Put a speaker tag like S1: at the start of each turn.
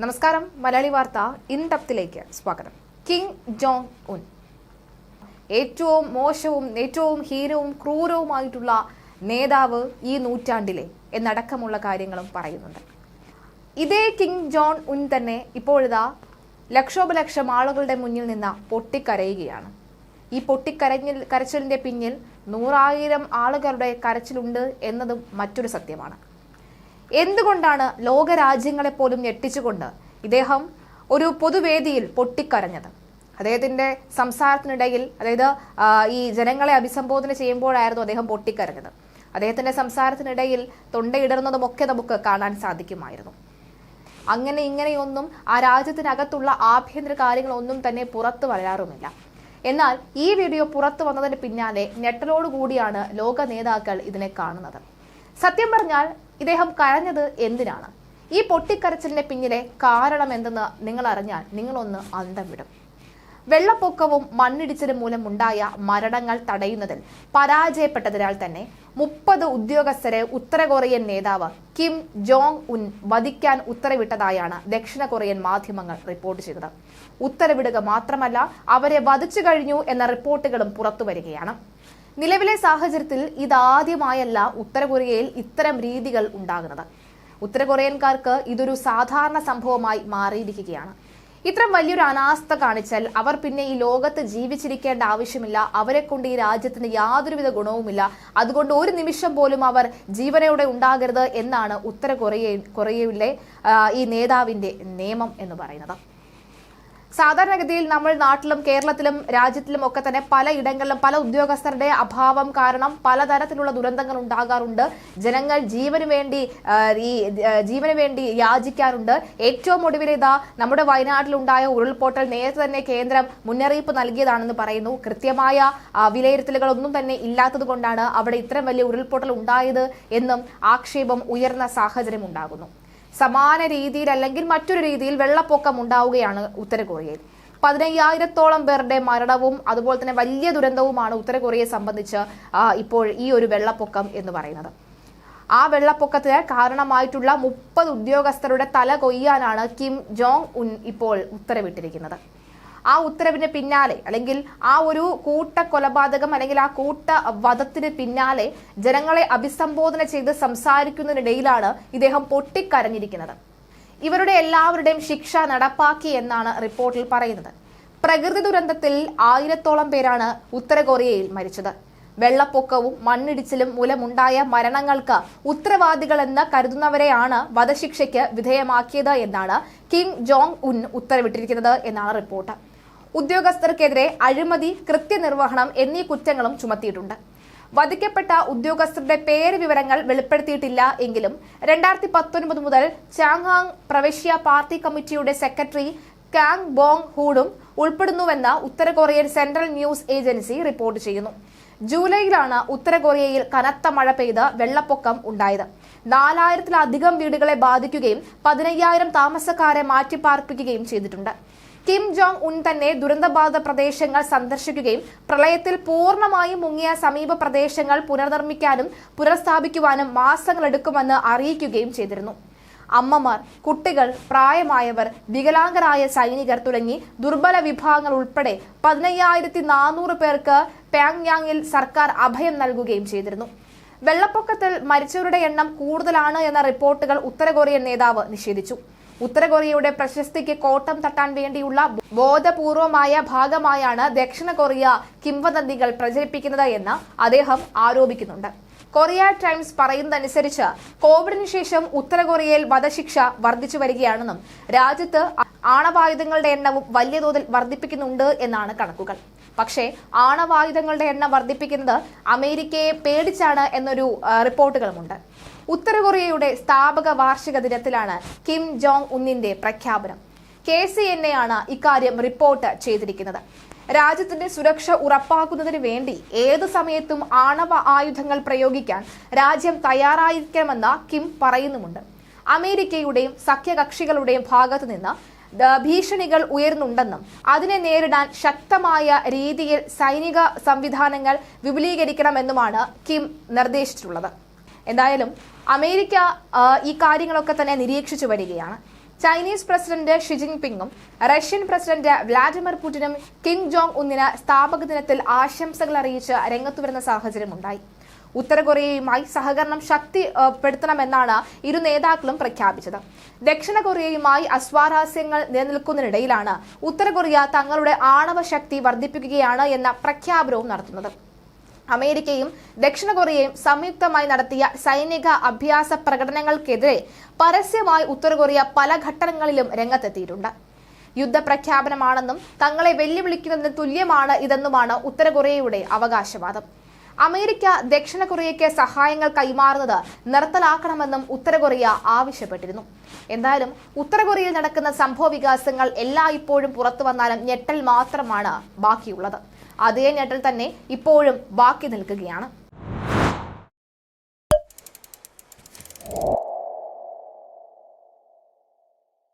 S1: നമസ്കാരം. മലയാളി വാർത്ത ഇൻഡപ്തിലേക്ക് സ്വാഗതം. കിം ജോങ് ഉൻ ഏറ്റവും മോശവും ഏറ്റവും ഹീനവും ക്രൂരവുമായിട്ടുള്ള നേതാവ് ഈ നൂറ്റാണ്ടിലെ എന്നടക്കമുള്ള കാര്യങ്ങളും പറയുന്നുണ്ട്. ഇതേ കിം ജോങ് ഉൻ തന്നെ ഇപ്പോഴിതാ ലക്ഷോപലക്ഷം ആളുകളുടെ മുന്നിൽ നിന്ന് പൊട്ടിക്കരയുകയാണ്. ഈ കരച്ചിലിന്റെ പിന്നിൽ 100,000 ആളുകളുടെ കരച്ചിലുണ്ട് എന്നതും മറ്റൊരു സത്യമാണ്. എന്തുകൊണ്ടാണ് ലോകരാജ്യങ്ങളെപ്പോലും ഞെട്ടിച്ചുകൊണ്ട് ഇദ്ദേഹം ഒരു പൊതുവേദിയിൽ പൊട്ടിക്കരഞ്ഞത്? അദ്ദേഹത്തിന്റെ സംസാരത്തിനിടയിൽ, അതായത് ഈ ജനങ്ങളെ അഭിസംബോധന ചെയ്യുമ്പോഴായിരുന്നു അദ്ദേഹം പൊട്ടിക്കരഞ്ഞത്. അദ്ദേഹത്തിന്റെ സംസാരത്തിനിടയിൽ തൊണ്ടയിടറുന്നതുമൊക്കെ നമുക്ക് കാണാൻ സാധിക്കുമായിരുന്നു. അങ്ങനെ ഇങ്ങനെയൊന്നും ആ രാജ്യത്തിനകത്തുള്ള ആഭ്യന്തര കാര്യങ്ങളൊന്നും തന്നെ പുറത്തു വരാറുമില്ല. എന്നാൽ ഈ വീഡിയോ പുറത്തു വന്നതിന് പിന്നാലെ ഞെട്ടലോടുകൂടിയാണ് ലോക നേതാക്കൾ ഇതിനെ കാണുന്നത്. സത്യം പറഞ്ഞാൽ ഇദ്ദേഹം കരഞ്ഞത് എന്തിനാണ്? ഈ പൊട്ടിക്കരച്ചിലിന്റെ പിന്നിലെ കാരണം എന്തെന്ന് നിങ്ങൾ അറിഞ്ഞാൽ നിങ്ങളൊന്ന് അന്തം വിടും. വെള്ളപ്പൊക്കവും മണ്ണിടിച്ചിലും മൂലം ഉണ്ടായ മരണങ്ങൾ തടയുന്നതിൽ പരാജയപ്പെട്ടതിനാൽ തന്നെ 30 ഉദ്യോഗസ്ഥരെ ഉത്തര കൊറിയൻ നേതാവ് കിം ജോങ് ഉൻ വധിക്കാൻ ഉത്തരവിട്ടതായാണ് ദക്ഷിണ കൊറിയൻ മാധ്യമങ്ങൾ റിപ്പോർട്ട് ചെയ്തത്. ഉത്തരവിടുക മാത്രമല്ല, അവരെ വധിച്ചു കഴിഞ്ഞു എന്ന റിപ്പോർട്ടുകളും പുറത്തു വരികയാണ്. നിലവിലെ സാഹചര്യത്തിൽ ഇതാദ്യമായല്ല ഉത്തര കൊറിയയിൽ ഇത്തരം രീതികൾ ഉണ്ടാകുന്നത്. ഉത്തര കൊറിയൻകാർക്ക് ഇതൊരു സാധാരണ സംഭവമായി മാറിയിരിക്കുകയാണ്. ഇത്തരം വലിയൊരു അനാസ്ഥ കാണിച്ചാൽ അവർ പിന്നെ ഈ ലോകത്ത് ജീവിച്ചിരിക്കേണ്ട ആവശ്യമില്ല. അവരെ കൊണ്ട് ഈ രാജ്യത്തിന് യാതൊരുവിധ ഗുണവുമില്ല. അതുകൊണ്ട് ഒരു നിമിഷം പോലും അവർ ജീവനോടെ ഉണ്ടാകരുത് എന്നാണ് ഉത്തര കൊറിയയിലെ ഈ നേതാവിന്റെ നിയമം എന്ന് പറയുന്നത്. സാധാരണഗതിയിൽ നമ്മൾ നാട്ടിലും കേരളത്തിലും രാജ്യത്തിലും ഒക്കെ തന്നെ പലയിടങ്ങളിലും പല ഉദ്യോഗസ്ഥരുടെ അഭാവം കാരണം പലതരത്തിലുള്ള ദുരന്തങ്ങൾ ഉണ്ടാകാറുണ്ട്. ജനങ്ങൾ ജീവന് വേണ്ടി യാചിക്കാറുണ്ട്. ഏറ്റവും ഒടുവിൽ ഇതാ നമ്മുടെ വയനാട്ടിലുണ്ടായ ഉരുൾപൊട്ടൽ നേരത്തെ തന്നെ കേന്ദ്രം മുന്നറിയിപ്പ് നൽകിയതാണെന്ന് പറയുന്നു. കൃത്യമായ വിലയിരുത്തലുകളൊന്നും തന്നെ ഇല്ലാത്തത് കൊണ്ടാണ് അവിടെ ഇത്രയും വലിയ ഉരുൾപൊട്ടൽ ഉണ്ടായത് എന്നും ആക്ഷേപം ഉയർന്ന സാഹചര്യം ഉണ്ടാകുന്നു. സമാന രീതിയിൽ അല്ലെങ്കിൽ മറ്റൊരു രീതിയിൽ വെള്ളപ്പൊക്കം ഉണ്ടാവുകയാണ് ഉത്തര കൊറിയയിൽ. 15,000-ഓളം പേരുടെ മരണവും അതുപോലെ തന്നെ വലിയ ദുരന്തവുമാണ് ഉത്തര കൊറിയയെ സംബന്ധിച്ച് ഇപ്പോൾ ഈ ഒരു വെള്ളപ്പൊക്കം എന്ന് പറയുന്നത്. ആ വെള്ളപ്പൊക്കത്തിന് കാരണമായിട്ടുള്ള 30 ഉദ്യോഗസ്ഥരുടെ തല കൊയ്യാനാണ് കിം ജോങ് ഉൻ ഇപ്പോൾ ഉത്തരവിട്ടിരിക്കുന്നത്. ആ ഉത്തരവിന് പിന്നാലെ അല്ലെങ്കിൽ ആ ഒരു കൂട്ട കൊലപാതകം അല്ലെങ്കിൽ ആ കൂട്ട വധത്തിന് പിന്നാലെ ജനങ്ങളെ അഭിസംബോധന ചെയ്ത് സംസാരിക്കുന്നതിനിടയിലാണ് ഇദ്ദേഹം പൊട്ടിക്കരഞ്ഞിരിക്കുന്നത്. ഇവരുടെ എല്ലാവരുടെയും ശിക്ഷ നടപ്പാക്കി എന്നാണ് റിപ്പോർട്ടിൽ പറയുന്നത്. പ്രകൃതി ദുരന്തത്തിൽ 1000-ഓളം പേരാണ് ഉത്തര കൊറിയയിൽ മരിച്ചത്. വെള്ളപ്പൊക്കവും മണ്ണിടിച്ചിലും മൂലമുണ്ടായ മരണങ്ങൾക്ക് ഉത്തരവാദികളെന്ന് കരുതുന്നവരെയാണ് വധശിക്ഷയ്ക്ക് വിധേയമാക്കിയത് എന്നാണ് കിം ജോങ് ഉൻ ഉത്തരവിട്ടിരിക്കുന്നത് എന്നാണ് റിപ്പോർട്ട്. ഉദ്യോഗസ്ഥർക്കെതിരെ അഴിമതി, കൃത്യനിർവഹണം എന്നീ കുറ്റങ്ങളും ചുമത്തിയിട്ടുണ്ട്. വധിക്കപ്പെട്ട ഉദ്യോഗസ്ഥരുടെ പേര് വിവരങ്ങൾ വെളിപ്പെടുത്തിയിട്ടില്ല എങ്കിലും 2019 മുതൽ ചാങ്ഹാങ് പ്രവിശ്യ പാർട്ടി കമ്മിറ്റിയുടെ സെക്രട്ടറി കാങ് ബോങ് ഹൂഡും ഉൾപ്പെടുന്നുവെന്ന് ഉത്തര Korean central news agency report ചെയ്യുന്നു. ജൂലൈയിലാണ് ഉത്തര കൊറിയയിൽ കനത്ത മഴ പെയ്ത് വെള്ളപ്പൊക്കം ഉണ്ടായത്. 4,000-ലധികം വീടുകളെ ബാധിക്കുകയും 15,000 താമസക്കാരെ മാറ്റിപ്പാർപ്പിക്കുകയും ചെയ്തിട്ടുണ്ട്. കിം ജോങ് ഉൻ തന്നെ ദുരന്തബാധിത പ്രദേശങ്ങൾ സന്ദർശിക്കുകയും പ്രളയത്തിൽ പൂർണ്ണമായും മുങ്ങിയ സമീപ പ്രദേശങ്ങൾ പുനർനിർമ്മിക്കാനും പുനഃസ്ഥാപിക്കുവാനും മാസങ്ങളെടുക്കുമെന്ന് അറിയിക്കുകയും ചെയ്തിരുന്നു. അമ്മമാർ, കുട്ടികൾ, പ്രായമായവർ, വികലാംഗരായ സൈനികർ തുടങ്ങി ദുർബല വിഭാഗങ്ങൾ ഉൾപ്പെടെ 15,400 പേർക്ക് പ്യോങ്യാങ്ങിൽ സർക്കാർ അഭയം നൽകുകയും ചെയ്തിരുന്നു. വെള്ളപ്പൊക്കത്തിൽ മരിച്ചവരുടെ എണ്ണം കൂടുതലാണ് എന്ന റിപ്പോർട്ടുകൾ ഉത്തര കൊറിയൻ നേതാവ് നിഷേധിച്ചു. ഉത്തര കൊറിയയുടെ പ്രശസ്തിക്ക് കോട്ടം തട്ടാൻ വേണ്ടിയുള്ള ബോധപൂർവമായ ഭാഗമായാണ് ദക്ഷിണ കൊറിയ കിംവദന്തികൾ പ്രചരിപ്പിക്കുന്നത് എന്ന് അദ്ദേഹം ആരോപിക്കുന്നുണ്ട്. കൊറിയ ടൈംസ് പറയുന്നതനുസരിച്ച് കോവിഡിന് ശേഷം ഉത്തര കൊറിയയിൽ വധശിക്ഷ വർദ്ധിച്ചു വരികയാണെന്നും രാജ്യത്ത് ആണവായുധങ്ങളുടെ എണ്ണവും വലിയ തോതിൽ വർദ്ധിപ്പിക്കുന്നുണ്ട് എന്നാണ് കണക്കുകൾ. പക്ഷേ ആണവായുധങ്ങളുടെ എണ്ണം വർദ്ധിപ്പിക്കുന്നത് അമേരിക്കയെ പേടിച്ചാണ് എന്നൊരു റിപ്പോർട്ടുകളുമുണ്ട്. ഉത്തര കൊറിയയുടെ സ്ഥാപക വാർഷിക ദിനത്തിലാണ് കിം ജോങ് ഉന്നിന്റെ പ്രഖ്യാപനം. KCNA ആണ് ഇക്കാര്യം റിപ്പോർട്ട് ചെയ്തിരിക്കുന്നത്. രാജ്യത്തിന്റെ സുരക്ഷ ഉറപ്പാക്കുന്നതിന് വേണ്ടി ഏതു സമയത്തും ആണവ ആയുധങ്ങൾ പ്രയോഗിക്കാൻ രാജ്യം തയ്യാറായിരിക്കണമെന്ന് കിം പറയുന്നുമുണ്ട്. അമേരിക്കയുടെയും സഖ്യകക്ഷികളുടെയും ഭാഗത്തു നിന്ന് ഭീഷണികൾ ഉയർന്നുണ്ടെന്നും അതിനെ നേരിടാൻ ശക്തമായ രീതിയിൽ സൈനിക സംവിധാനങ്ങൾ വിപുലീകരിക്കണമെന്നുമാണ് കിം നിർദ്ദേശിച്ചിട്ടുള്ളത്. എന്തായാലും അമേരിക്ക ഈ കാര്യങ്ങളൊക്കെ തന്നെ നിരീക്ഷിച്ചു വരികയാണ്. ചൈനീസ് പ്രസിഡന്റ് ഷി ജിൻപിങ്ങും റഷ്യൻ പ്രസിഡന്റ് വ്ളാഡിമിർ പുടിനും കിം ജോങ് ഉന്നിന് സ്ഥാപക ദിനത്തിൽ ആശംസകൾ അറിയിച്ച് രംഗത്തുവരുന്ന സാഹചര്യമുണ്ടായി. ഉത്തര കൊറിയയുമായി സഹകരണം ശക്തിപ്പെടുത്തണമെന്നാണ് ഇരു നേതാക്കളും പ്രഖ്യാപിച്ചത്. ദക്ഷിണ കൊറിയയുമായി അസ്വാരസ്യങ്ങൾ നിലനിൽക്കുന്നതിനിടയിലാണ് ഉത്തര കൊറിയ തങ്ങളുടെ ആണവ ശക്തി വർദ്ധിപ്പിക്കുകയാണ് എന്ന പ്രഖ്യാപനവും നടത്തുന്നത്. അമേരിക്കയും ദക്ഷിണ കൊറിയയും സംയുക്തമായി നടത്തിയ സൈനിക അഭ്യാസ പ്രകടനങ്ങൾക്കെതിരെ പരസ്യമായി ഉത്തര കൊറിയ പല ഘട്ടങ്ങളിലും രംഗത്തെത്തിയിട്ടുണ്ട്. യുദ്ധപ്രഖ്യാപനമാണെന്നും തങ്ങളെ വെല്ലുവിളിക്കുന്നതിന് തുല്യമാണ് ഇതെന്നുമാണ് ഉത്തര കൊറിയയുടെ അവകാശവാദം. അമേരിക്ക ദക്ഷിണ കൊറിയയ്ക്ക് സഹായങ്ങൾ കൈമാറുന്നത് നിർത്തലാക്കണമെന്നും ഉത്തര കൊറിയ ആവശ്യപ്പെട്ടിരുന്നു. എന്തായാലും ഉത്തര കൊറിയയിൽ നടക്കുന്ന സംഭവ വികാസങ്ങൾ എല്ലായ്പ്പോഴും പുറത്തു വന്നാലും ഞെട്ടൽ മാത്രമാണ് ബാക്കിയുള്ളത്. അതേ ഞെട്ടൽ തന്നെ ഇപ്പോഴും ബാക്കി നിൽക്കുകയാണ്.